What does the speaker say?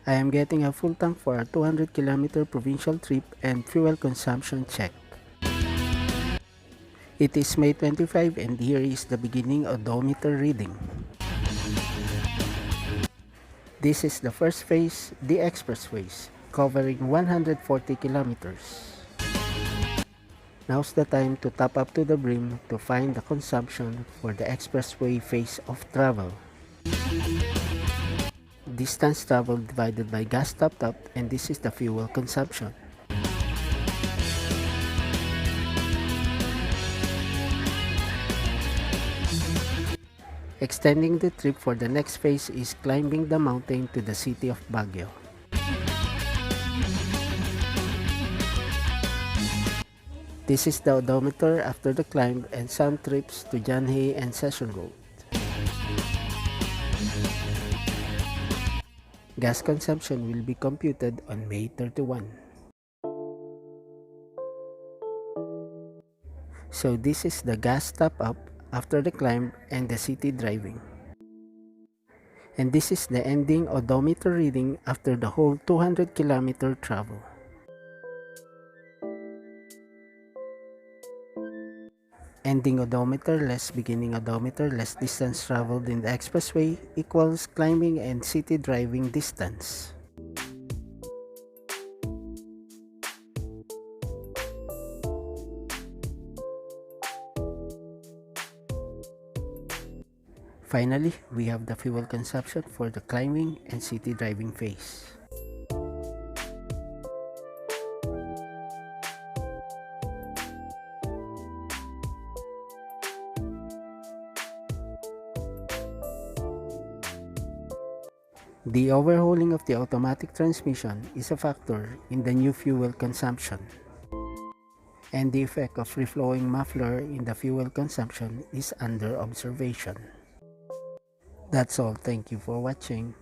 I am getting a full tank for a 200-kilometer provincial trip and fuel consumption check. It is May 25 and here is the beginning odometer reading. This is the first phase, the expressways, covering 140 kilometers. Now's the time to top up to the brim to find the consumption for the expressway phase of travel. Distance traveled divided by gas topped up, and this is the fuel consumption. Extending the trip for the next phase is climbing the mountain to the city of Baguio. This is the odometer after the climb and some trips to Janhay and Session Road. Gas consumption will be computed on May 31. So this is the gas top up after the climb and the city driving. And this is the ending odometer reading after the whole 200-kilometer travel. Ending odometer less beginning odometer less distance traveled in the expressway equals climbing and city driving distance. Finally, we have the fuel consumption for the climbing and city driving phase. The overhauling of the automatic transmission is a factor in the new fuel consumption. And the effect of free-flowing muffler in the fuel consumption is under observation. That's all. Thank you for watching.